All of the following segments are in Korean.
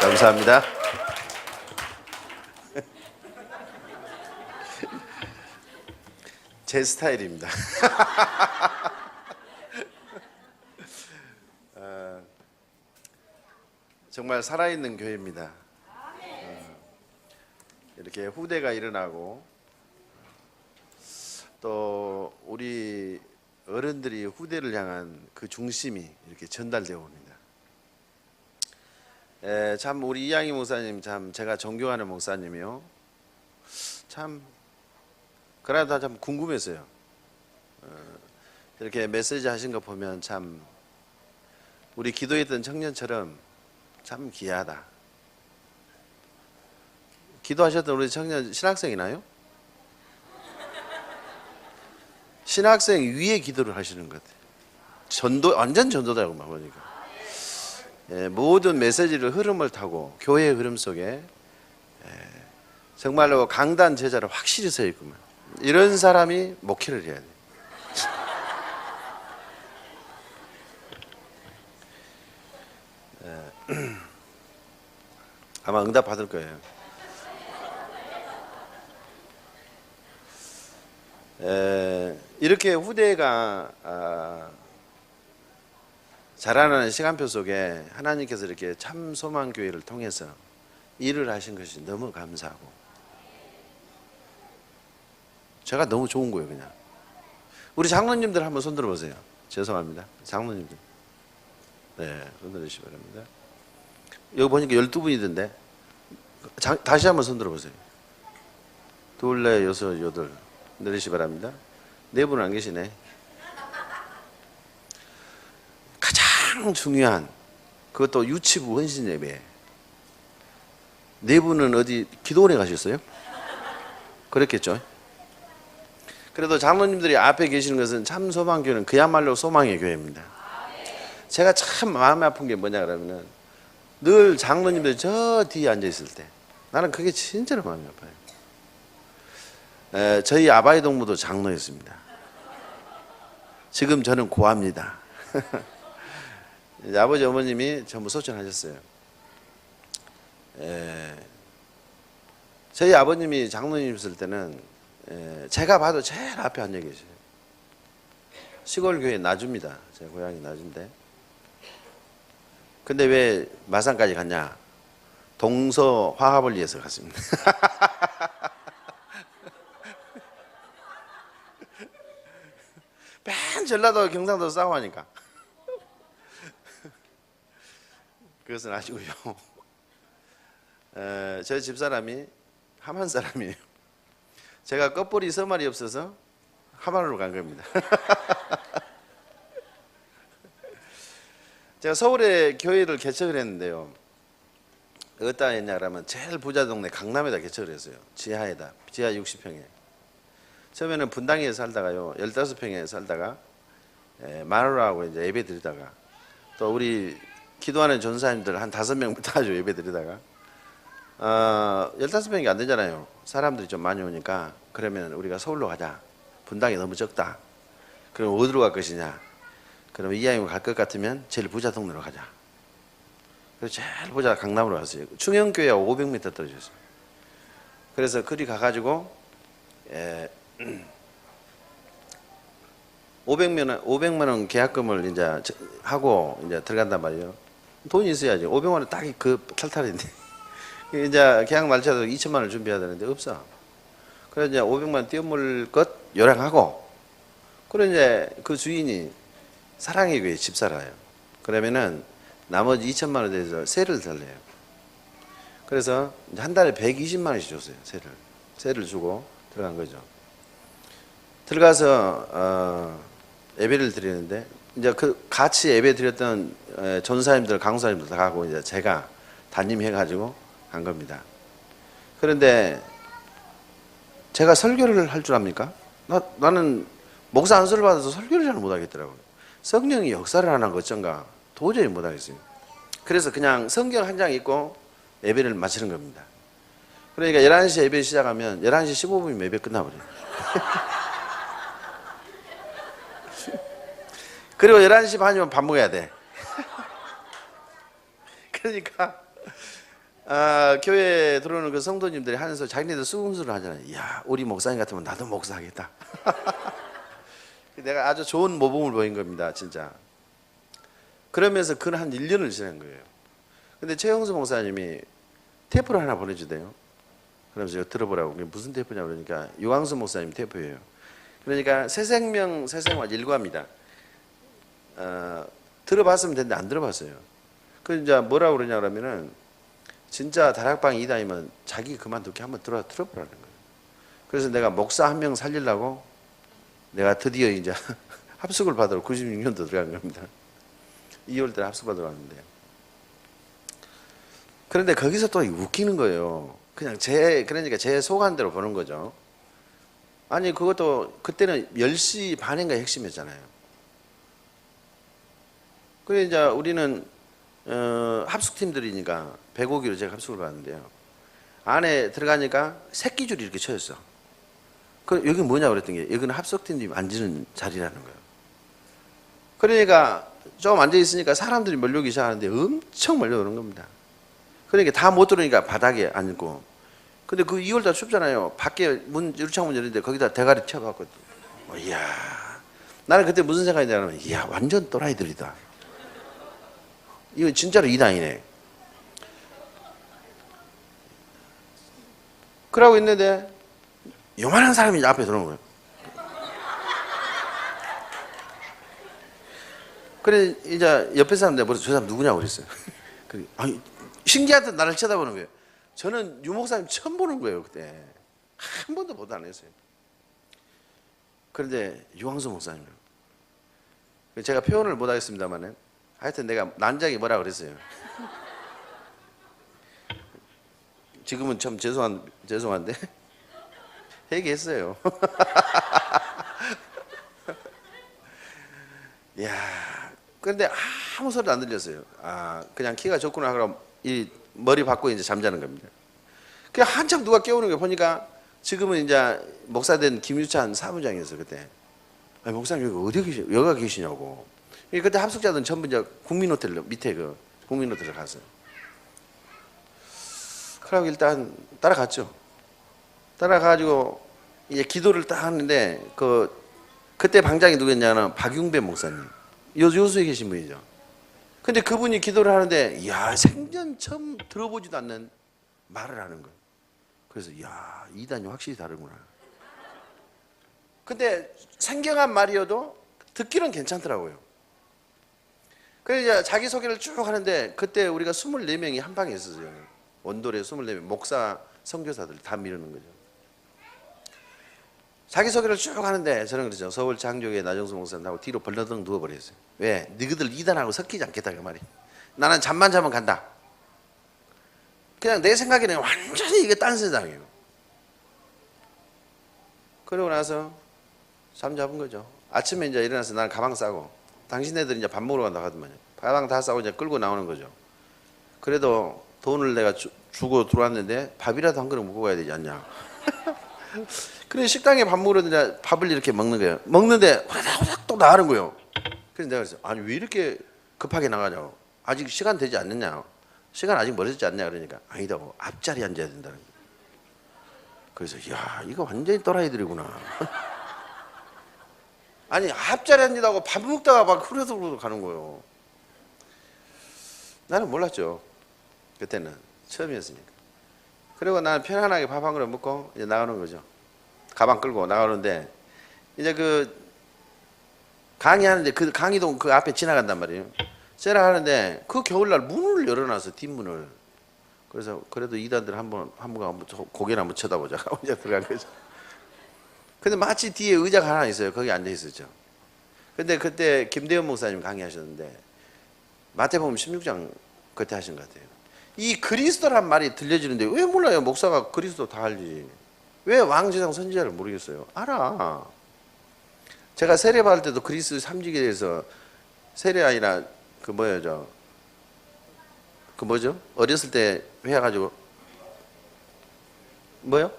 감사합니다. 제 스타일입니다. 정말 살아있는 교회입니다. 이렇게 후대가 일어나고 또 우리 어른들이 후대를 향한 그 중심이 이렇게 전달되어 옵니다. 참 우리 이양희 목사님 참 제가 존경하는 목사님이요. 참 그러다 참 궁금했어요. 이렇게 메시지 하신 거 보면 참 우리 기도했던 청년처럼 참 귀하다. 기도하셨던 우리 청년 신학생이나요? 신학생 위에 기도를 하시는 것 같아요. 전도 완전 전도자고 막 보니까 모든 메시지를 흐름을 타고 교회의 흐름 속에 정말로 강단 제자로 확실히 서 있구만. 이런 사람이 목회를 해야 돼. 아마 응답 받을 거예요. 이렇게 후대가 자라나는 시간표 속에 하나님께서 이렇게 참 소망교회를 통해서 일을 하신 것이 너무 감사하고 제가 너무 좋은 거예요. 그냥 우리 장로님들 한번 손들어 보세요. 죄송합니다. 장로님들 손들어 주시기 바랍니다. 여기 보니까 12분이던데 다시 한번 손들어 보세요. 둘, 넷, 여섯, 여덟 내리시기 바랍니다. 4분은 안 계시네. 가장 중요한 그것도 유치부 헌신 예배 4분은 어디 기도원에 가셨어요? 그랬겠죠. 그래도 장로님들이 앞에 계시는 것은 참 소망교회는 그야말로 소망의 교회입니다. 제가 참 마음이 아픈 게 뭐냐 그러면은 늘 장로님들 저 뒤에 앉아 있을 때 나는 그게 진짜로 마음이 아파요. 저희 아바이 동무도 장로였습니다. 지금 저는 고아입니다. 아버지 어머님이 전부 소천하셨어요. 저희 아버님이 장로님이셨을 때는 제가 봐도 제일 앞에 앉아 계세요. 시골 교회 나주입니다. 제 고향이 나주인데. 근데 왜 마산까지 갔냐? 동서 화합을 위해서 갔습니다. 맨 전라도 경상도 싸워하니까. 그것은 아니고요. 저희 집사람이 함안 사람이에요. 제가 껍벌이 서말이 없어서 함안으로 간 겁니다. 제가 서울에 교회를 개척을 했는데요. 어디다 했냐 그러면 제일 부자 동네 강남에다 개척을 했어요. 지하에다. 지하 60평에. 처음에는 분당에 살다가요. 15평에 살다가 마누라하고 이제 예배 드리다가 또 우리 기도하는 전사님들 한 5명 붙어가지고 예배 드리다가 15평이 안 되잖아요. 사람들이 좀 많이 오니까 그러면 우리가 서울로 가자. 분당이 너무 적다. 그럼 어디로 갈 것이냐? 그러면 이왕이면 갈 것 같으면 제일 부자 동네로 가자. 그래서 제일 부자 강남으로 갔어요. 충영교회가 500m 떨어져 있어요. 그래서 그리 가가지고 500만 원 계약금을 이제 하고 이제 들어간단 말이에요. 돈이 있어야지. 500만 원 딱 그 탈탈인데 이제 계약 날짜도 2천만 원을 준비해야 되는데 없어. 그래서 이제 500만 원 띄어물 것 요량하고 그래 이제 그 주인이 사랑의 교회 집사라요. 그러면은 나머지 2천만 원에 대해서 세를 달래요. 그래서 한 달에 120만 원씩 줬어요. 세를 주고 들어간 거죠. 들어가서 예배를 드리는데 이제 그 같이 예배 드렸던 전사님들, 강사님들 다 가고 이제 제가 담임해가지고 간 겁니다. 그런데 제가 설교를 할 줄 압니까? 나는 목사 안수를 받아서 설교를 잘 못하겠더라고요. 성령이 역사를 하는 것 어쩐가 도저히 못하겠어요. 그래서 그냥 성경 한 장 읽고 예배를 마치는 겁니다. 그러니까 11시에 예배 시작하면 11시 15분이면 예배 끝나버려요. 그리고 11시 반이면 밥 먹어야 돼. 그러니까 교회에 들어오는 그 성도님들이 하면서 자기네들 수금술을 하잖아요. 야, 우리 목사님 같으면 나도 목사하겠다. 내가 아주 좋은 모범을 보인 겁니다, 진짜. 그러면서 그걸 한 1년을 지낸 거예요. 근데 최영수 목사님이 테이프를 하나 보내주대요. 그러면서 이거 들어보라고. 그게 무슨 테이프냐 그러니까 유광수 목사님 테이프예요. 그러니까 새생명 새생활 일과입니다. 들어봤으면 되는데 안 들어봤어요. 그 이제 뭐라고 그러냐 그러면은 진짜 다락방 이다니면 자기 그만두게 한번 들어보라는 거예요. 그래서 내가 목사 한 명 살리려고 내가 드디어 이제 합숙을 받으러 96년도 들어간 겁니다. 2월달에 합숙 받으러 왔는데, 그런데 거기서 또 웃기는 거예요. 그냥 그러니까 제 속안대로 보는 거죠. 아니 그것도 그때는 10시 반인가 핵심이었잖아요. 그래 이제 우리는 합숙팀들이니까 105기로 제가 합숙을 갔는데요. 안에 들어가니까 새끼줄이 이렇게 쳐있어. 그 여기 뭐냐 그랬더니 여기는 합숙팀들이 앉는 자리라는 거예요. 그러니까 좀 앉아 있으니까 사람들이 몰려오기 시작하는데 엄청 몰려오는 겁니다. 그러니까 다 못 들어오니까 바닥에 앉고. 근데 그 2월달 춥잖아요. 밖에 유리창문 열리는데 거기다 대가리 쳐갖고, 이야. 나는 그때 무슨 생각이 나냐면, 이야, 완전 또라이들이다. 이거 진짜로 이단이네. 그러고 있는데 요만한 사람이 앞에 들어오는 거예요. 그래 이제 옆에 사람들 물어서 저 사람 누구냐고 그랬어요. 아니 신기하듯 나를 쳐다보는 거예요. 저는 유 목사님 처음 보는 거예요. 그때 한 번도 보도 안 했어요. 그런데 유광수 목사님, 제가 표현을 못 하겠습니다만은 하여튼 내가 난장이 뭐라 그랬어요. 지금은 참 죄송한데 얘기했어요. 야, 그런데 아무 소리도 안 들렸어요. 그냥 키가 적구나 그럼 이 머리 받고 이제 잠자는 겁니다. 그 한참 누가 깨우는 거 보니까 지금은 이제 목사된 김유찬 사무장이었어요 그때. 아니, 목사님 여기가 계시냐고. 그때 합숙자들은 전부 이제 국민호텔 밑에 그 국민호텔에 갔어요. 그러고 일단 따라갔죠. 따라가가지고 이제 기도를 딱 하는데 그때 방장이 누구였냐면 박용배 목사님, 여수에 계신 분이죠. 근데 그분이 기도를 하는데 이야, 생전 처음 들어보지도 않는 말을 하는 거예요. 그래서 이야, 이단이 확실히 다르구나. 근데 생경한 말이어도 듣기는 괜찮더라고요. 그래서 이제 자기소개를 쭉 하는데 그때 우리가 24명이 한 방에 있었어요. 원돌에 24명 목사 선교사들 다 미루는 거죠. 자기소개를 쭉 하는데 저는 그러죠. 서울 장교회 나정수 목사님하고 뒤로 벌러덩 누워버렸어요. 왜? 너희들 이단하고 섞이지 않겠다 그 말이. 나는 잠만 자면 간다. 그냥 내 생각에는 완전히 이게 딴 세상이에요. 그러고 나서 잠 잡은 거죠. 아침에 이제 일어나서 나는 가방 싸고 당신네들 이제 밥 먹으러 간다고 하더만요. 가방 다 싸고 이제 끌고 나오는 거죠. 그래도 돈을 내가 주고 들어왔는데 밥이라도 한 그릇 먹고 가야 되지 않냐. 그래 식당에 밥 먹으러 이제 밥을 이렇게 먹는 거예요. 먹는데 후다닥 또 나가는 거예요. 그래서 내가 그랬어요. 아니 왜 이렇게 급하게 나가냐고. 아직 시간 되지 않느냐. 시간 아직 멀어지지 않냐 그러니까 아니다고. 앞자리에 앉아야 된다는 거예요. 그래서 야 이거 완전히 또라이들이구나. 아니 앞자리에 앉으라고 밥 먹다가 막 흐르르 가는 거예요. 나는 몰랐죠. 그때는 처음이었으니까. 그리고 나는 편안하게 밥 한 그릇 먹고 이제 나가는 거죠. 가방 끌고 나가는데 이제 그 강의하는데 그 강의동 그 앞에 지나간단 말이에요. 지나가는데 그 겨울날 문을 열어놔서 뒷문을. 그래서 그래도 이단들 한번 고개를 한번 쳐다보자 하고 이제 들어간 거죠. 근데 마치 뒤에 의자가 하나 있어요. 거기 앉아 있었죠. 근데 그때 김대현 목사님 강의하셨는데 마태복음 16장 그때 하신 것 같아요. 이 그리스도란 말이 들려지는데 왜 몰라요? 목사가 그리스도 다 알지. 왜 왕제상 선지자를 모르겠어요? 알아. 제가 세례 받을 때도 그리스도 삼직에 대해서 세례 아니라 그 뭐죠? 그 뭐죠? 어렸을 때 해가지고 뭐요?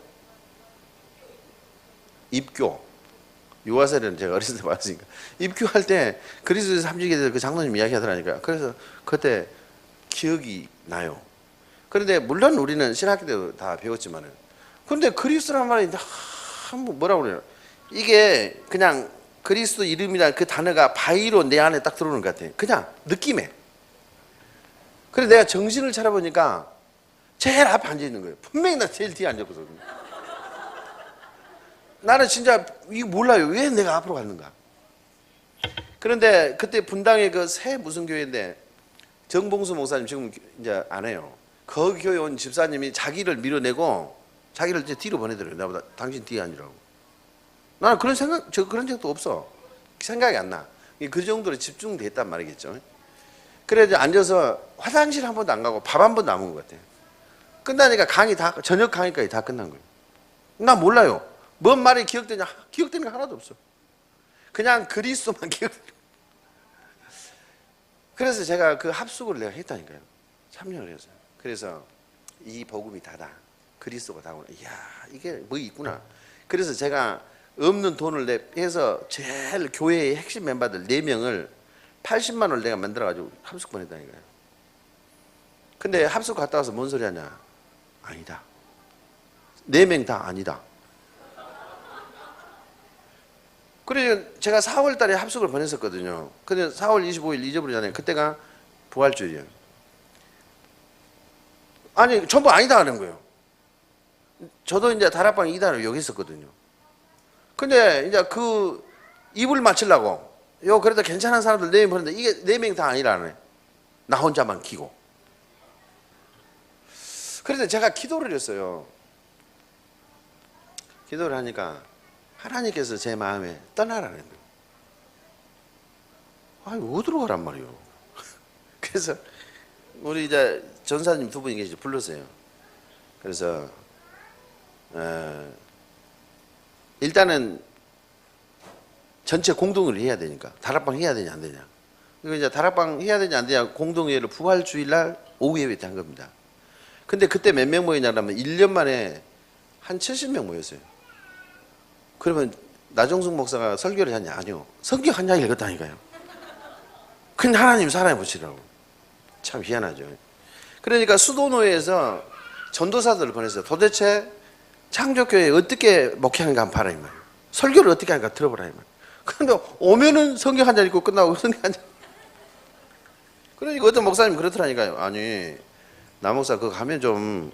입교. 유아세례는 제가 어렸을 때 받았으니까 입교할 때 그리스도 삼직에 대해서 그 장로님 이야기하더라니까. 그래서 그때 기억이 나요. 그런데 물론 우리는 신학교 때도 다 배웠지만은, 그런데 그리스도란 말이 뭐라고 그래요? 이게 그냥 그리스도 이름이란 그 단어가 바위로 내 안에 딱 들어오는 것 같아. 그냥 느낌에. 그래서 내가 정신을 차려보니까 제일 앞에 앉아 있는 거예요. 분명히 나 제일 뒤에 앉았거든요. 나는 진짜 이거 몰라요. 왜 내가 앞으로 갔는가? 그런데 그때 분당에 그 새 무슨 교회인데 정봉수 목사님 지금 이제 안 해요. 거기 교회 온 집사님이 자기를 밀어내고 자기를 이제 뒤로 보내더래요. 나보다 당신 뒤에 앉으라고. 나는 그런 생각, 그런 적도 없어. 생각이 안 나. 그 정도로 집중됐단 말이겠죠. 그래 이제 앉아서 화장실 한 번도 안 가고 밥 한 번도 안 먹은 것 같아요. 끝나니까 강의 다, 저녁 강의까지 다 끝난 거예요. 나 몰라요. 뭔 말이 기억되냐? 기억되는 게 하나도 없어. 그냥 그리스도만 기억돼. 그래서 제가 그 합숙을 내가 했다니까요. 참여를 했어요. 그래서 이 복음이 다다. 그리스도가 다구나. 이야, 이게 뭐 있구나. 그래서 제가 없는 돈을 내서 제일 교회의 핵심 멤버들 4명을 80만 원을 내가 만들어가지고 합숙 보냈다니까요. 근데 합숙 갔다 와서 뭔 소리 하냐? 아니다. 4명 다 아니다. 그래서 제가 4월 달에 합숙을 보냈었거든요. 근데 4월 25일 잊어버리잖아요. 그때가 부활주일이에요. 아니, 전부 아니다 하는 거예요. 저도 이제 다락방 2단을 여기 있었거든요. 근데 이제 그 입을 맞추려고 그래도 괜찮은 사람들 4명 보는데 이게 4명 다 아니라네. 나 혼자만 키고. 그래서 제가 기도를 했어요. 기도를 하니까 하나님께서 제 마음에 떠나라는 거예요. 아니, 어디로 가란 말이에요. 그래서 우리 이제 전사님 2분이 계시죠. 불렀어요. 그래서 일단은 전체 공동을 해야 되니까 다락방 해야 되냐 안 되냐. 그리고 이제 다락방 해야 되냐 안 되냐 공동회의를 부활주일날 오후 예배 때 한 겁니다. 근데 그때 몇 명 모이냐면 1년 만에 한 70명 모였어요. 그러면 나정숙 목사가 설교를 하냐? 아니요. 성경 한 장 읽었다니까요. 근데 하나님 사랑해 보시라고. 참 희한하죠. 그러니까 수도노회에서 전도사들을 보냈어요. 도대체 창조교회 어떻게 목회하는가 한번 봐라 이 말이에요. 설교를 어떻게 하는가 들어보라 이 말이에요. 그런데 오면은 성경 한 장 읽고 끝나고 성경 한 장. 그러니까 어떤 목사님 그렇더라니까요. 아니 나 목사 그거 가면 좀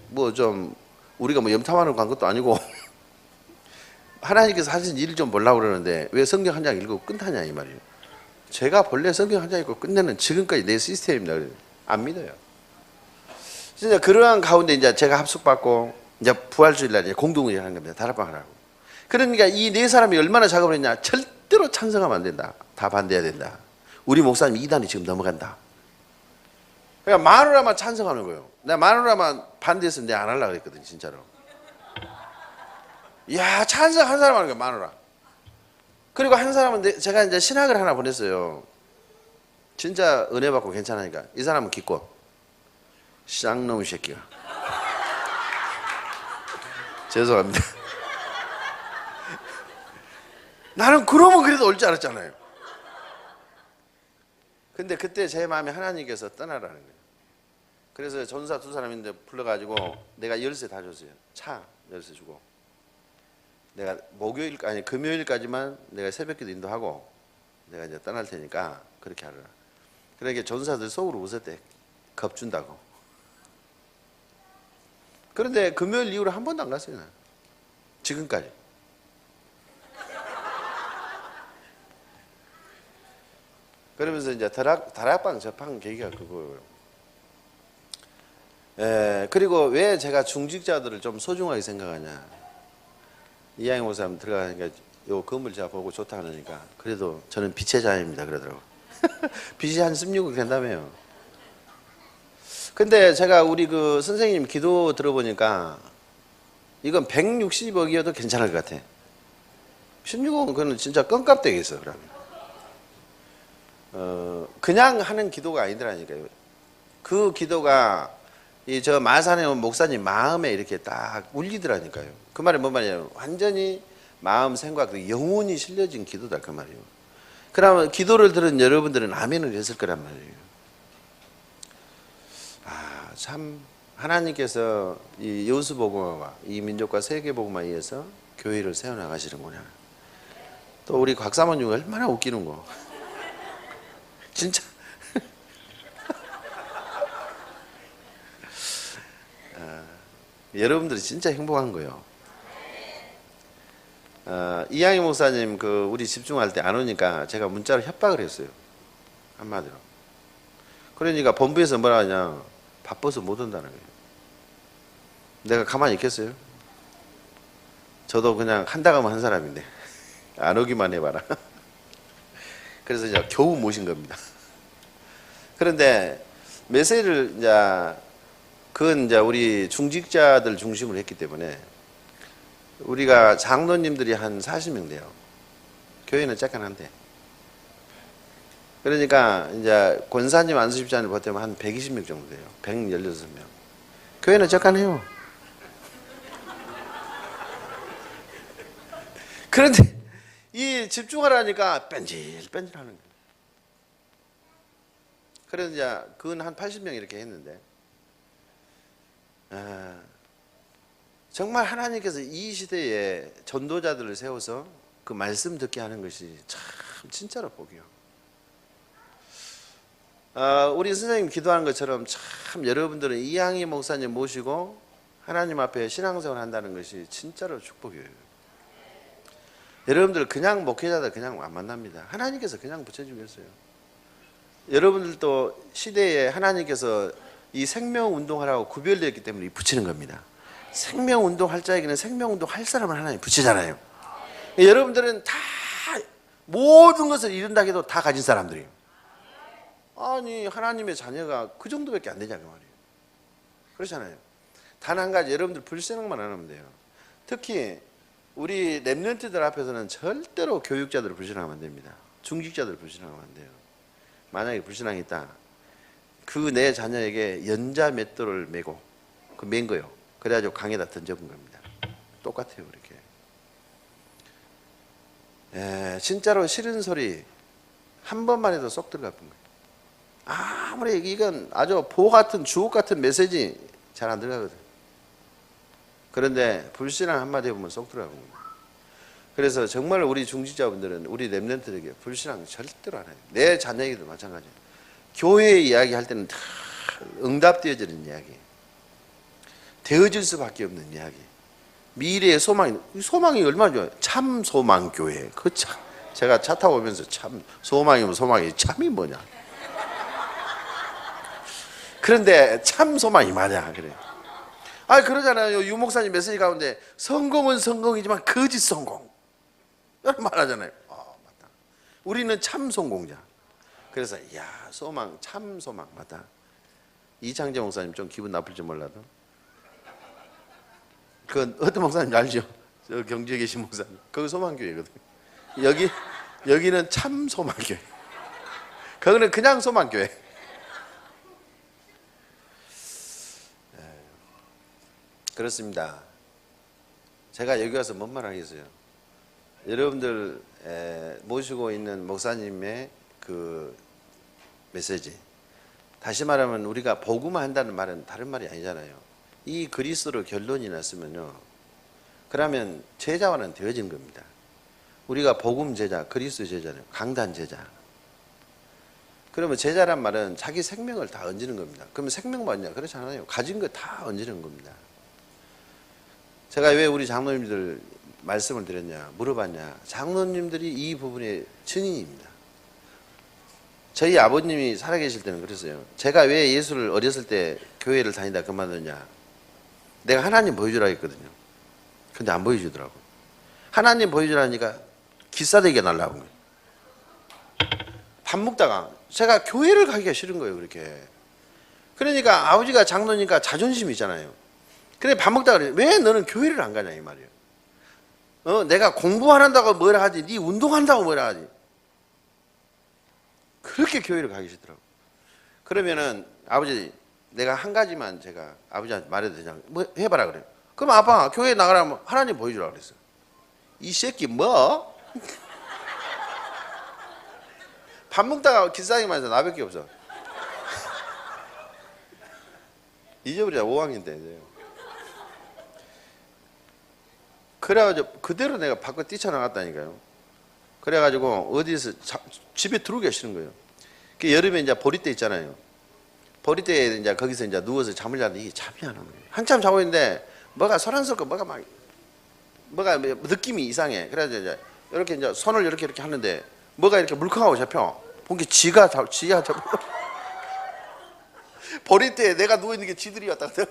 우리가 뭐 염탐하는 간 것도 아니고 하나님께서 하신 일을 좀 보려고 그러는데 왜 성경 한 장 읽고 끝나냐 이 말이에요. 제가 본래 성경 한 장 읽고 끝내는 지금까지 내 시스템입니다. 안 믿어요. 진짜 그러한 가운데 이제 제가 합숙받고 이제 부활주일날 공동회의 하는 겁니다. 다락방 하라고. 그러니까 이 4사람이 얼마나 작업을 했냐. 절대로 찬성하면 안 된다. 다 반대해야 된다. 우리 목사님 2단이 지금 넘어간다. 그러니까 마누라만 찬성하는 거예요. 내가 마누라만 반대했으면 내가 안 하려고 그랬거든 진짜로. 야, 찬성 한 사람 하는 거야, 마누라. 그리고 한 사람은 제가 이제 신학을 하나 보냈어요. 진짜 은혜 받고 괜찮으니까. 이 사람은 기껏. 쌍놈의 새끼가. 죄송합니다. 나는 그러면 그래도 올 줄 알았잖아요. 근데 그때 제 마음에 하나님께서 떠나라는 거예요. 그래서 전사 2사람인데 불러가지고 내가 열쇠 다 줬어요. 차 열쇠 주고. 내가 금요일까지만 내가 새벽기도 인도하고 내가 이제 떠날 테니까 그렇게 하라. 그러니까 전사들 속으로 웃었대. 겁 준다고. 그런데 금요일 이후로 한 번도 안 갔어요. 난. 지금까지. 그러면서 이제 다락방 접한 계기가 그거예요. 그리고 왜 제가 중직자들을 좀 소중하게 생각하냐. 이양희 목사님 들어가니까 요 건물 제가 보고 좋다 하니까 그래도 저는 빛의 자입니다 그러더라고. 빛이 한 16억 된다며요. 근데 제가 우리 그 선생님 기도 들어보니까 이건 160억이어도 괜찮을 것 같아. 16억은 그건 진짜 껌값 되겠어 그러면. 그냥 하는 기도가 아니더라니까요. 그 기도가 저 마산에 온 목사님 마음에 이렇게 딱 울리더라니까요. 그 말이 뭔 말이에요? 완전히 마음, 생각, 영혼이 실려진 기도다 그 말이에요. 그러면 기도를 들은 여러분들은 아멘을 했을 거란 말이에요. 참 하나님께서 이 여수복음화, 이 민족과 세계복음화에 의해서 교회를 세워나가시는구나. 또 우리 곽사모님 얼마나 웃기는 거. 진짜. 여러분들이 진짜 행복한 거예요. 이양희 목사님 우리 집중할 때 안 오니까 제가 문자로 협박을 했어요. 한마디로. 그러니까 본부에서 뭐라 하냐, 바빠서 못 온다는 거예요. 내가 가만히 있겠어요? 저도 그냥 한다고 하면 한 사람인데 안 오기만 해봐라. 그래서 이제 겨우 모신 겁니다. 그런데 메시지를 그건 이제 우리 중직자들 중심으로 했기 때문에 우리가 장로님들이 한 40명 돼요. 교회는 쬐깐한데. 그러니까 이제 권사님, 안수집사님 보태면 한 120명 정도 돼요. 116명. 교회는 쬐깐해요. 그런데 이 집중하라니까 뺀질뺀질하는 거예요. 그래서 이제 그건 한 80명 이렇게 했는데 정말 하나님께서 이 시대에 전도자들을 세워서 그 말씀 듣게 하는 것이 참 진짜로 복이요. 우리 선생님 기도하는 것처럼 참 여러분들은 이양희 목사님 모시고 하나님 앞에 신앙생활 한다는 것이 진짜로 축복이에요. 여러분들 그냥 목회자들 그냥 안 만납니다. 하나님께서 그냥 붙여주겠어요. 여러분들도 시대에 하나님께서 이 생명운동하라고 구별되었기 때문에 붙이는 겁니다. 생명운동 할 자에게는 생명운동 할 사람을 하나님 붙이잖아요. 여러분들은 다 모든 것을 이룬다 해도 다 가진 사람들이에요. 아니 하나님의 자녀가 그 정도밖에 안 되냐 그 말이에요. 그렇잖아요. 단 한 가지 여러분들 불생각만 안 하면 돼요. 특히 우리 랩런트들 앞에서는 절대로 교육자들을 불신하면 안 됩니다. 중직자들을 불신하면 안 돼요. 만약에 불신앙이 있다, 그 내 자녀에게 연자 맷돌을 메고 맨 거요. 그래가지고 강에다 던져본 겁니다. 똑같아요, 그렇게. 진짜로 싫은 소리 한 번만 해도 쏙 들어가 본 거예요. 아무리 이건 아주 보 같은 주옥 같은 메시지 잘 안 들어가거든. 그런데 불신앙 한마디 해보면 쏙 들어가 본 거예요. 그래서 정말 우리 중직자분들은 우리 랩런트들에게 불신앙 절대로 안 해요. 내 자녀에게도 마찬가지예요. 교회 이야기 할 때는 다 응답되어지는 이야기, 되어질 수밖에 없는 이야기, 미래의 소망이 얼마나 좋아요. 참 소망교회. 그 참, 제가 차 타고 오면서 참 소망이면 소망이 참이 뭐냐. 그런데 참 소망이 맞아. 그래. 그러잖아요. 유 목사님 메시지 가운데 성공은 성공이지만 거짓 성공 이런 말 하잖아요. 맞다. 우리는 참 성공자. 그래서 소망, 참 소망 맞다. 이창재 목사님 좀 기분 나쁠지 몰라도 그 어떤 목사님 알죠? 저 경주에 계신 목사님. 거기 소망교회거든. 여기는 참 소망교회. 거기는 그냥 소망교회. 그렇습니다. 제가 여기 와서 뭔 말 하겠어요? 여러분들 모시고 있는 목사님의 그 메시지, 다시 말하면 우리가 복음화 한다는 말은 다른 말이 아니잖아요. 이 그리스도로 결론이 났으면요, 그러면 제자화는 되어진 겁니다. 우리가 복음 제자, 그리스도 제자는 강단 제자. 그러면 제자란 말은 자기 생명을 다 얹는 겁니다. 그러면 생명 뭐냐? 그렇지 않아요. 가진 거 다 얹는 겁니다. 제가 왜 우리 장로님들 말씀을 드렸냐, 물어봤냐. 장로님들이 이 부분의 증인입니다. 저희 아버님이 살아계실 때는 그랬어요. 제가 왜 예수를 어렸을 때 교회를 다니다 그만뒀냐, 내가 하나님 보여주라 했거든요. 근데 안 보여주더라고. 하나님 보여주라니까 기싸대기가 날라온 거예요. 밥 먹다가 제가 교회를 가기가 싫은 거예요. 그렇게. 그러니까 아버지가 장로니까 자존심이 있잖아요. 근데 밥 먹다가 그래, 왜 너는 교회를 안 가냐 이 말이에요. 내가 공부 안 한다고 뭐라 하지, 네 운동한다고 뭐라 하지. 그렇게 교회를 가기 싫더라고. 그러면은 아버지, 내가 한 가지만 제가 아버지한테 말해도 되냐, 뭐 해봐라 그래요. 그럼 아빠 교회 나가라면 하나님 보여주라 그랬어. 이 새끼 뭐? 밥 먹다가 기싸기만 해서 나밖에 없어. 잊어버리자. 5학년 때. 그래가지고 그대로 내가 밖에 뛰쳐나갔다니까요. 그래가지고 어디서 집에 들어오기가 싫은 거예요. 그 여름에 이제 보리대 있잖아요. 보리대에 이제 거기서 이제 누워서 잠을 자는데 이게 잠이 안 오는 거예요. 한참 자고 있는데 뭐가 소란스럽고 뭐가 느낌이 이상해. 그래서 이제 이렇게 이제 손을 이렇게 하는데 뭐가 이렇게 물컹하고 잡혀. 본 게 지가 잡혀. 보리대에 내가 누워 있는 게 지들이 왔다 갔다.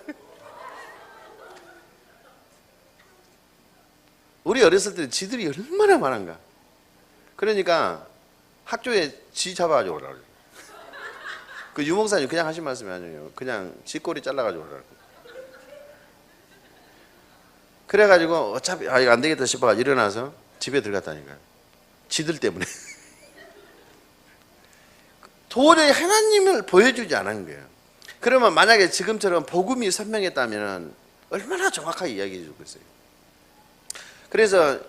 우리 어렸을 때 지들이 얼마나 많은가. 그러니까 학교에 지 잡아가지고 오라 그래요. 그 유목사님 그냥 하신 말씀이 아니에요. 그냥 지 꼬리 잘라가지고 오라 그래요. 그래가지고 어차피 이거 안 되겠다 싶어가지고 일어나서 집에 들어갔다니까요. 지들 때문에. 도저히 하나님을 보여주지 않은 거예요. 그러면 만약에 지금처럼 복음이 선명했다면 얼마나 정확하게 이야기해 주겠어요. 그래서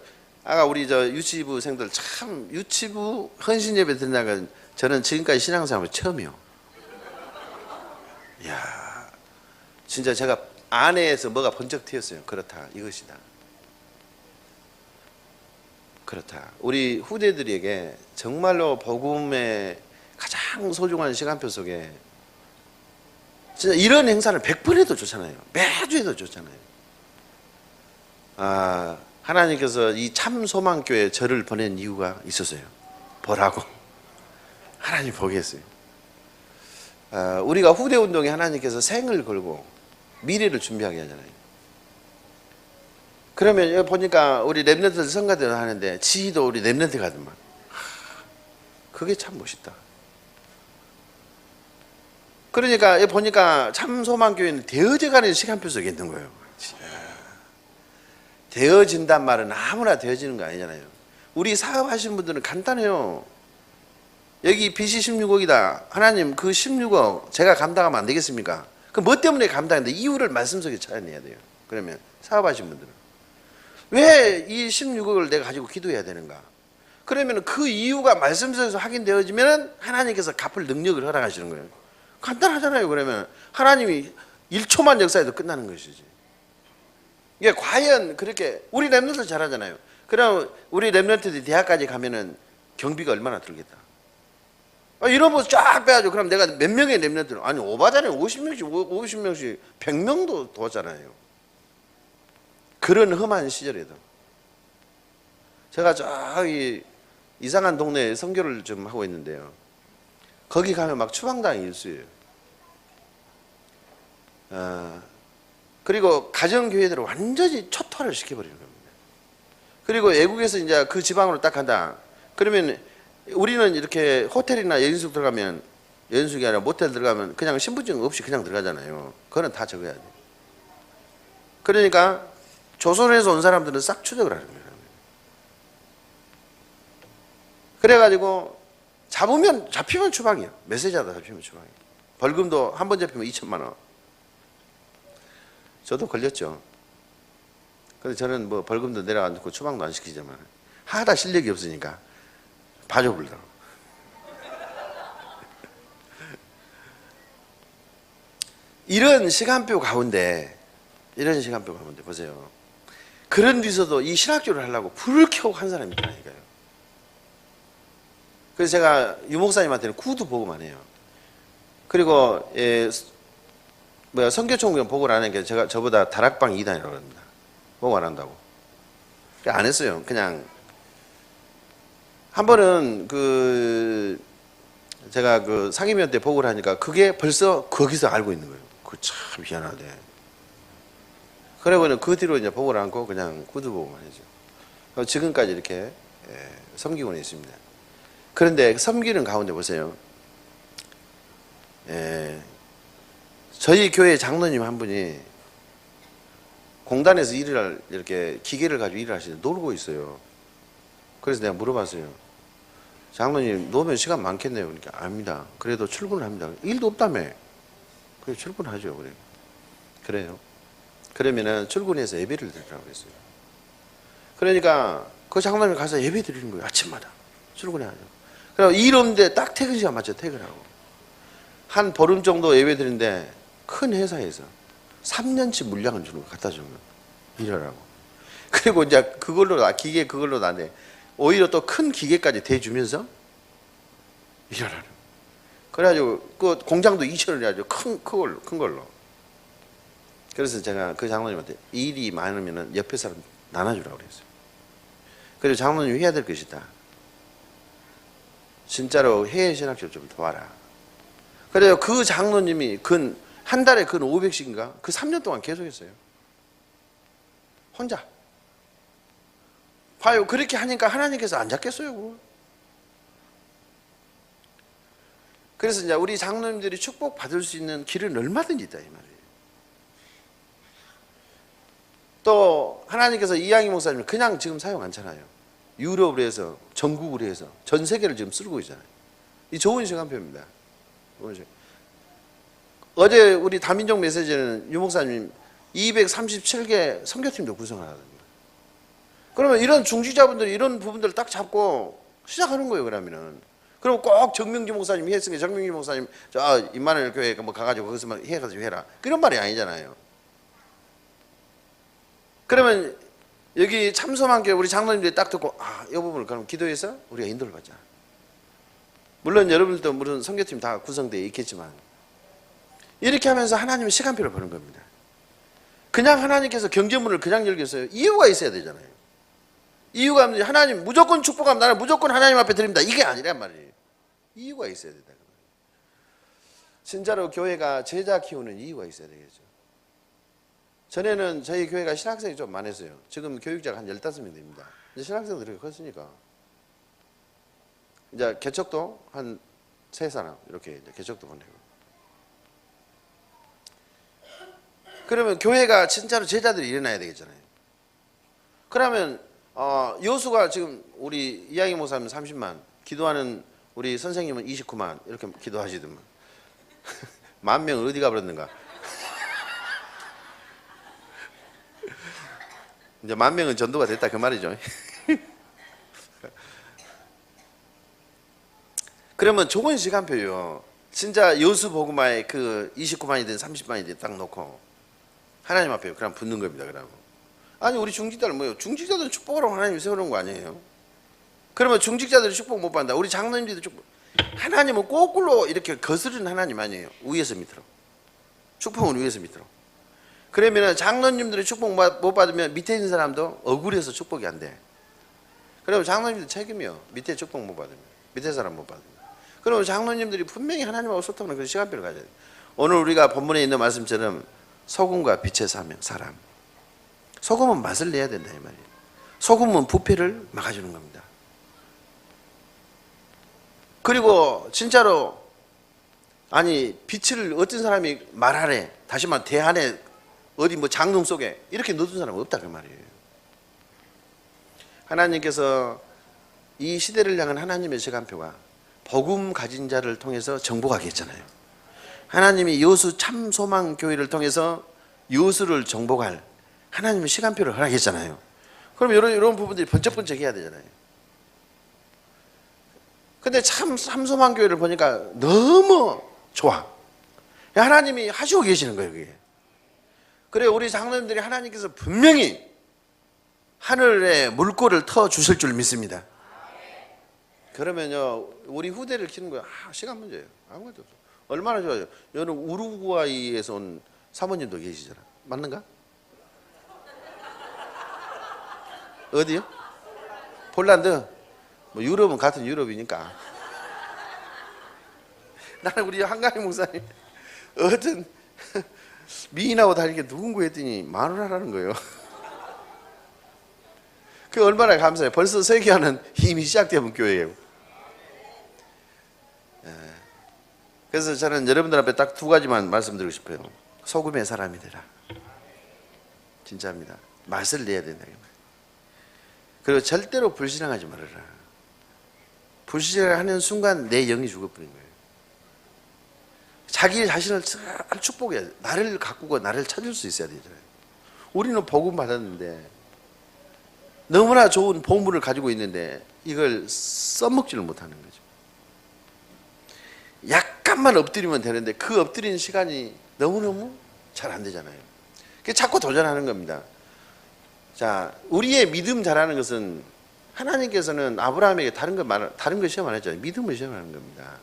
아까 우리 저 유치부생들 참 유치부 헌신 예배 드린다가 저는 지금까지 신앙생활 처음이요. 이야, 진짜 제가 안에서 뭐가 번쩍 튀었어요. 그렇다, 이것이다. 그렇다. 우리 후대들에게 정말로 복음의 가장 소중한 시간표 속에 진짜 이런 행사를 100번 해도 좋잖아요. 매주 해도 좋잖아요. 하나님께서 이 참소망교회 저를 보낸 이유가 있었어요. 보라고. 하나님 보겠어요. 우리가 후대운동에 하나님께서 생을 걸고 미래를 준비하게 하잖아요. 그러면 여기 보니까 우리 랩런트 성가대로 하는데 지희도 우리 랩런트 가더만. 그게 참 멋있다. 그러니까 여기 보니까 참소망교회는 되어져가는 시간표 속에 있는 거예요. 되어진단 말은 아무나 되어지는 거 아니잖아요. 우리 사업하시는 분들은 간단해요. 여기 빚이 16억이다. 하나님 그 16억 제가 감당하면 안 되겠습니까? 그 뭐 때문에 감당하는데 이유를 말씀 속에 찾아내야 돼요. 그러면 사업하시는 분들은 왜 이 16억을 내가 가지고 기도해야 되는가? 그러면 그 이유가 말씀 속에서 확인되어지면 하나님께서 갚을 능력을 허락하시는 거예요. 간단하잖아요. 그러면 하나님이 1초만 역사해도 끝나는 것이지. 이게 과연 그렇게 우리 랩런트 잘하잖아요. 그럼 우리 랩런트들이 대학까지 가면은 경비가 얼마나 들겠다. 이런 거 쫙 빼가지고 그럼 내가 몇 명의 랩런트를 아니 오바잖아요. 50명씩 100명도 도왔잖아요. 그런 험한 시절에도 제가 저기 이상한 동네에 선교를 좀 하고 있는데요. 거기 가면 막 추방당이 일수예요. 그리고 가정교회들을 완전히 초토화를 시켜버리는 겁니다. 그리고 외국에서 이제 그 지방으로 딱 간다. 그러면 우리는 이렇게 호텔이나 여인숙 들어가면, 여인숙이 아니라 모텔 들어가면 그냥 신분증 없이 그냥 들어가잖아요. 그거는 다 적어야 돼요. 그러니까 조선에서 온 사람들은 싹 추적을 하는 거예요. 그래가지고 잡히면 추방이야. 메시지하다 잡히면 추방이야. 벌금도 한 번 잡히면 2천만 원. 저도 걸렸죠. 근데 저는 뭐 벌금도 내려가지고 추방도 안 시키지만 하다 실력이 없으니까 봐줘보려고. 이런 시간표 가운데 보세요. 그런 데서도 이 신학교를 하려고 불을 켜고 한 사람이 있다니까요. 그래서 제가 유목사님한테는 구두 보고만 해요. 그리고 선교총회는 보고를 안 하니까 제가 저보다 다락방 2단이라고 합니다. 보고 안 한다고. 안 했어요. 그냥 한 번은 제가 그 상임위원 때 보고를 하니까 그게 벌써 거기서 알고 있는 거예요. 그 참 희한하대. 그래보니 그 뒤로 이제 보고를 않고 그냥 구두 보고만 하죠. 지금까지 이렇게 섬기고 있습니다. 그런데 섬기는 가운데 보세요. 저희 교회 장로님 한 분이 공단에서 이렇게 기계를 가지고 일을 하시는데 놀고 있어요. 그래서 내가 물어봤어요. 장로님 노면 시간 많겠네요. 그러니까 압니다. 그래도 출근을 합니다. 일도 없다며. 그래 출근하죠. 그래요. 그러면은 출근해서 예배를 드리라고 그랬어요. 그러니까 그 장로님 가서 예배 드리는 거예요. 아침마다 출근해야죠. 그럼 일 없는데 딱 퇴근 시간 맞춰 퇴근하고 한 보름 정도 예배 드리는데 큰 회사에서 3년치 물량을 주는 거 갖다 주는 거 일하라고. 그리고 이제 그걸로 기계 그걸로 나네. 오히려 또 큰 기계까지 대주면서 일하라는. 그래가지고 그 공장도 2천원이 아주 큰 걸로. 그래서 제가 그 장로님한테 일이 많으면은 옆에 사람 나눠주라고 그랬어요. 그리고 장로님이 해야 될 것이다. 진짜로 해외 신학교 좀 도와라. 그래요. 그 장로님이 한 달에 근 500씩인가 그 3년 동안 계속했어요. 혼자. 봐요. 그렇게 하니까 하나님께서 안 잡겠어요, 그거. 그래서 이제 우리 장로님들이 축복 받을 수 있는 길은 얼마든지 있다 이 말이에요. 또 하나님께서 이양희 목사님을 그냥 지금 사용 않잖아요. 유럽을 해서 전국을 해서 전 세계를 지금 쓰고 있잖아요. 이 좋은 시간표입니다. 어제 우리 다민족 메시지는 유 목사님 237개 선교팀도 구성하거든요. 그러면 이런 중지자분들이 이런 부분들을 딱 잡고 시작하는 거예요. 그러면은 그럼 꼭 정명기 목사님이 했으니까 정명기 목사님 저 임마누엘 교회 뭐 가가지고 거기서만 해가지고 해라 그런 말이 아니잖아요. 그러면 여기 참소만 교회 우리 장로님들이 딱 듣고 이 부분을 그럼 기도해서 우리가 인도를 받자. 물론 여러분들도 물론 선교팀 다 구성되어 있겠지만 이렇게 하면서 하나님은 시간표를 보는 겁니다. 그냥 하나님께서 경제문을 그냥 열겠어요. 이유가 있어야 되잖아요. 이유가 없는데 하나님 무조건 축복하면 나는 무조건 하나님 앞에 드립니다. 이게 아니란 말이에요. 이유가 있어야 된다. 진짜로 교회가 제자 키우는 이유가 있어야 되겠죠. 전에는 저희 교회가 신학생이 좀 많았어요. 지금 교육자가 한 15명 됩니다. 이제 신학생들이 컸으니까 이제 개척도 한 3사람 이렇게 이제 개척도 보내고. 그러면 교회가 진짜로 제자들이 일어나야 되겠잖아요. 그러면 여수가 지금 우리 이양희 목사님 30만, 기도하는 우리 선생님은 29만 이렇게 기도하시더만 10,000명은 어디 가버렸는가. 이제 10,000명은 전도가 됐다 그 말이죠. 그러면 좋은 시간표요. 진짜 여수 복음화에 그 29만이든 30만이든 딱 놓고 하나님 앞에 그냥 붙는 겁니다. 그러면 아니 우리 중직자들 뭐예요? 중직자들은 축복으로 하나님이 세우는 거 아니에요? 그러면 중직자들이 축복 못 받는다. 우리 장로님들도 축복. 하나님은 거꾸로 이렇게 거스르는 하나님 아니에요. 위에서 밑으로. 축복은 위에서 밑으로. 그러면 장로님들이 축복 못 받으면 밑에 있는 사람도 억울해서 축복이 안 돼. 그러면 장로님들 책임이요. 밑에 축복 못 받으면. 밑에 사람 못 받으면. 그러면 장로님들이 분명히 하나님하고 소통하는 그런 시간표를 가져야 돼요. 오늘 우리가 본문에 있는 말씀처럼 소금과 빛의 사람. 소금은 맛을 내야 된다 이 말이에요. 소금은 부패를 막아주는 겁니다. 그리고 진짜로 아니 빛을 어떤 사람이 말하래 다시 말해 대안에 어디 뭐 장롱 속에 이렇게 넣어둔 사람은 없다 그 말이에요. 하나님께서 이 시대를 향한 하나님의 시간표가 복음 가진 자를 통해서 정복하게 했잖아요. 하나님이 여수 참소망 교회를 통해서 여수를 정복할 하나님의 시간표를 허락했잖아요. 그럼 이런 부분들이 번쩍번쩍 해야 되잖아요. 근데 참소망 교회를 보니까 너무 좋아. 하나님이 하시고 계시는 거예요, 그게. 그래, 우리 장로님들이 하나님께서 분명히 하늘에 물꼬를 터 주실 줄 믿습니다. 그러면요, 우리 후대를 키우는 거야. 시간 문제예요. 아무것도 없어. 얼마나 좋아요. 여기는 우루과이에서 온 사모님도 계시잖아. 맞는가? 어디요? 폴란드? 뭐 유럽은 같은 유럽이니까. 나는 우리 한가위 목사님 어떤 미인하고 다르게 누군가 했더니 마누라라는 거예요. 그 얼마나 감사해요. 벌써 세계화는 이미 시작되면 교회예요. 그래서 저는 여러분들 앞에 딱 2가지만 말씀드리고 싶어요. 소금의 사람이 되라. 진짜입니다. 맛을 내야 된다. 그리고 절대로 불신앙하지 말아라. 불신앙하는 순간 내 영이 죽어버린 거예요. 자기 자신을 잘 축복해야 돼. 나를 가꾸고 나를 찾을 수 있어야 되잖아요. 우리는 복음 받았는데 너무나 좋은 보물을 가지고 있는데 이걸 써먹지를 못하는 거죠. 약간만 엎드리면 되는데 그 엎드리는 시간이 너무너무 잘 안 되잖아요. 그게 자꾸 도전하는 겁니다. 자, 우리의 믿음 잘하는 것은 하나님께서는 아브라함에게 다른 거 시험 안 했잖아요. 믿음을 시험하는 겁니다.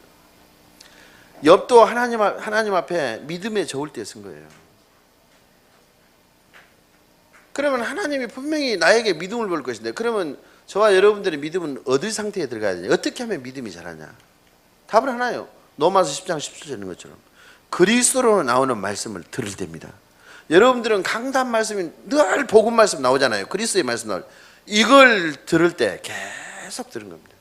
욥도 하나님 앞에 믿음의 저울 때 쓴 거예요. 그러면 하나님이 분명히 나에게 믿음을 볼 것인데, 그러면 저와 여러분들의 믿음은 어느 상태에 들어가야 되냐? 어떻게 하면 믿음이 자라냐? 답은 하나요. 로마서 10장 17절에 있는 것처럼 그리스도로 나오는 말씀을 들을 때입니다. 여러분들은 강단 말씀이 늘 복음 말씀 나오잖아요. 그리스도의 말씀 나올 때 이걸 들을 때 계속 들은 겁니다.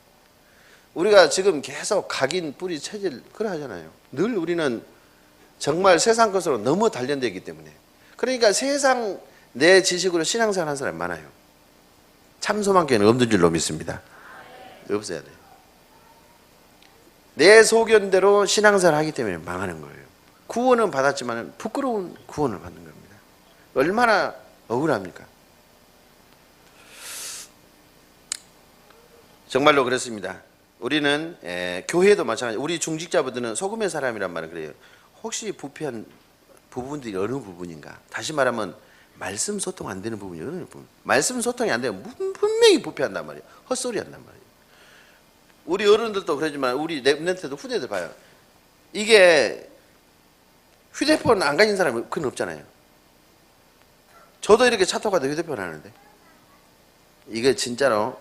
우리가 지금 계속 각인, 뿌리, 체질 그래 하잖아요. 늘 우리는 정말 세상 것으로 너무 단련되어 있기 때문에. 그러니까 세상 내 지식으로 신앙생활 하는 사람이 많아요. 참소망교회는 없는 줄로 믿습니다. 없어야 돼요. 내 소견대로 신앙생활 하기 때문에 망하는 거예요. 구원은 받았지만 부끄러운 구원을 받는 겁니다. 얼마나 억울합니까? 정말로 그렇습니다. 우리는 교회도 마찬가지. 우리 중직자분들은 소금의 사람이란 말은 그래요. 혹시 부패한 부분들이 어느 부분인가? 다시 말하면 말씀 소통 안 되는 부분이 어느 부분? 말씀 소통이 안 되면 분명히 부패한단 말이에요. 헛소리 한단 말이에요. 우리 어른들도 그러지만 우리 랩런트도 후대들 봐요. 이게 휴대폰 안 가진 사람이 그건 없잖아요. 저도 이렇게 차 타고 가도 휴대폰 하는데 이게 진짜로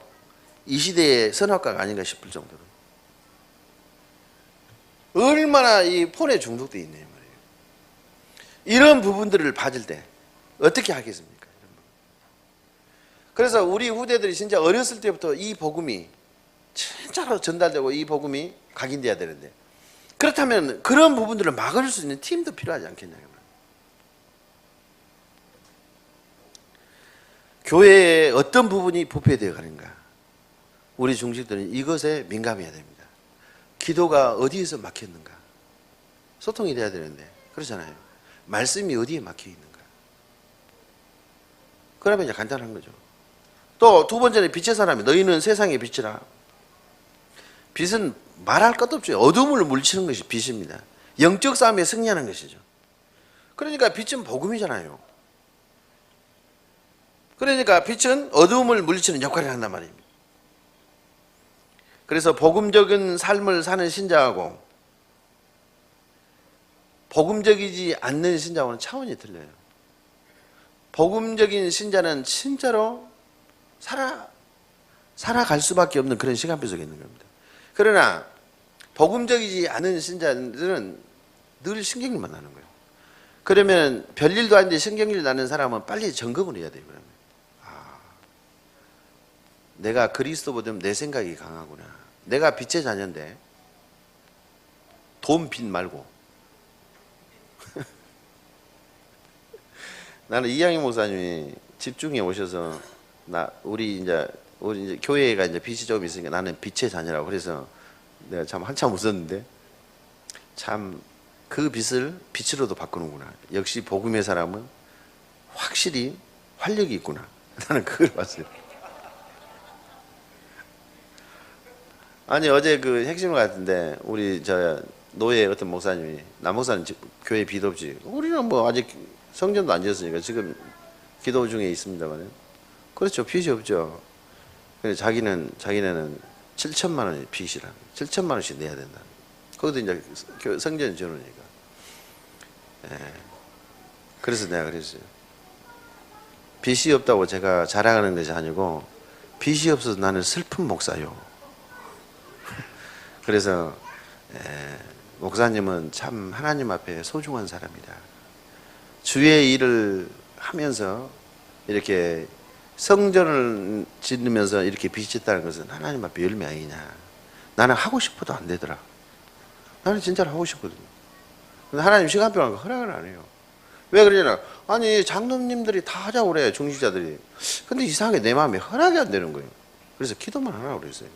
이 시대의 선악과가 아닌가 싶을 정도로 얼마나 이 폰에 중독되어 있네요 말이에요. 이런 부분들을 봐줄 때 어떻게 하겠습니까? 그래서 우리 후대들이 진짜 어렸을 때부터 이 복음이 진짜로 전달되고 이 복음이 각인돼야 되는데, 그렇다면 그런 부분들을 막을 수 있는 팀도 필요하지 않겠냐고요. 교회의 어떤 부분이 부패되어 가는가? 우리 중직들은 이것에 민감해야 됩니다. 기도가 어디에서 막혔는가? 소통이 돼야 되는데 그렇잖아요. 말씀이 어디에 막혀 있는가? 그러면 이제 간단한 거죠. 또 두 번째는 빛의 사람이 너희는 세상의 빛이라. 빛은 말할 것도 없죠. 어둠을 물리치는 것이 빛입니다. 영적 싸움에 승리하는 것이죠. 그러니까 빛은 복음이잖아요. 그러니까 빛은 어둠을 물리치는 역할을 한단 말입니다. 그래서 복음적인 삶을 사는 신자하고 복음적이지 않는 신자하고는 차원이 틀려요. 복음적인 신자는 진짜로 살아갈 수밖에 없는 그런 시간표 속에 있는 겁니다. 그러나 복음적이지 않은 신자들은 늘 신경질만 나는 거예요. 그러면 별일도 아닌데 신경질 나는 사람은 빨리 점검을 해야 돼요. 그러면 내가 그리스도보다 내 생각이 강하구나. 내가 빛의 자녀인데 돈 빚 말고 나는 이양희 목사님이 집중해 오셔서 우리 이제 교회가 이제 빛이 좀 있으니까 나는 빛의 자녀라고 그래서 내가 참 한참 웃었는데 참 그 빛을 빛으로도 바꾸는구나. 역시 복음의 사람은 확실히 활력이 있구나. 나는 그걸 봤어요. 아니 어제 그 핵심을 같은데 우리 저 노예 어떤 목사님이 남 목사님 교회 빛 없지. 우리는 뭐 아직 성전도 안 지었으니까 지금 기도 중에 있습니다만 그렇죠. 빚이 없죠. 근데 자기네는 7천만 원이 빚이라. 7천만 원씩 내야 된다. 거기도 이제 성전 전우니까. 그래서 내가 그랬어요. 빚이 없다고 제가 자랑하는 것이 아니고 빚이 없어서 나는 슬픈 목사요. 그래서 목사님은 참 하나님 앞에 소중한 사람이다. 주의 일을 하면서 이렇게 성전을 짓으면서 이렇게 빚졌다는 것은 하나님 앞에 열매 아니냐. 나는 하고 싶어도 안 되더라. 나는 진짜로 하고 싶거든요. 근데 하나님 시간표 하는 거 허락을 안 해요. 왜 그러냐? 아니 장로님들이 다 하자고 그래 중직자들이. 근데 이상하게 내 마음에 허락이 안 되는 거예요. 그래서 기도만 하라고 그랬어요.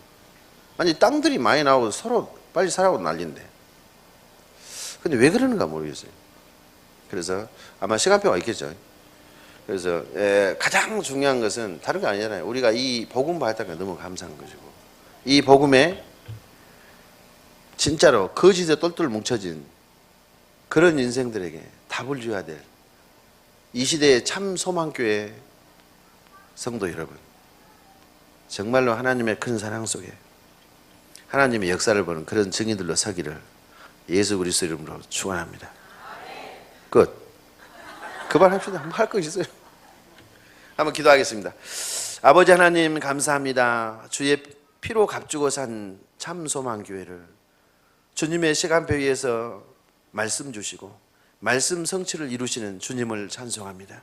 아니 땅들이 많이 나오고 서로 빨리 살라고 난리인데. 근데 왜 그러는가 모르겠어요. 그래서 아마 시간표가 있겠죠. 그래서 가장 중요한 것은 다른 거 아니잖아요. 우리가 이 복음 받았다는 게 너무 감사한 것이고 이 복음에 진짜로 거짓에 똘똘 뭉쳐진 그런 인생들에게 다 답을 줘야 될 이 시대의 참 소망교회 성도 여러분, 정말로 하나님의 큰 사랑 속에 하나님의 역사를 보는 그런 증인들로 서기를 예수 그리스도 이름으로 축원합니다. 끝. 그만합시다. 뭐 할 거 있어요? 한번 기도하겠습니다. 아버지 하나님 감사합니다. 주의 피로 값주고 산 참 소망교회를 주님의 시간표 위에서 말씀 주시고 말씀 성취를 이루시는 주님을 찬송합니다.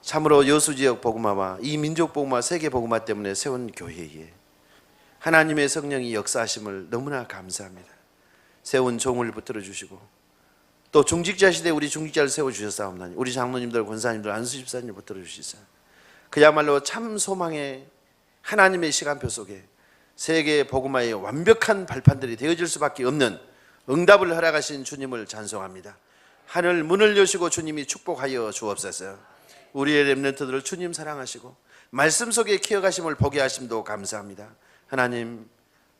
참으로 여수지역 복음화와 이 민족 복음화 세계 복음화 때문에 세운 교회에 하나님의 성령이 역사하심을 너무나 감사합니다. 세운 종을 붙들어 주시고 또 중직자 시대에 우리 중직자를 세워주셨사옵나니 우리 장로님들 권사님들 안수집사님을 붙들어 주시사 그야말로 참 소망의 하나님의 시간표 속에 세계 복음화의 완벽한 발판들이 되어질 수밖에 없는 응답을 허락하신 주님을 찬송합니다. 하늘 문을 여시고 주님이 축복하여 주옵소서. 우리의 렘넌트들을 주님 사랑하시고 말씀 속에 키워가심을 보게 하심도 감사합니다. 하나님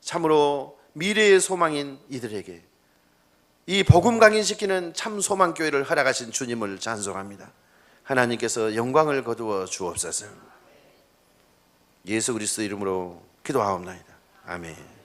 참으로 미래의 소망인 이들에게 이 복음 강인시키는 참 소망교회를 허락하신 주님을 찬송합니다. 하나님께서 영광을 거두어 주옵소서. 예수 그리스도 이름으로 기도하옵나이다. 아멘.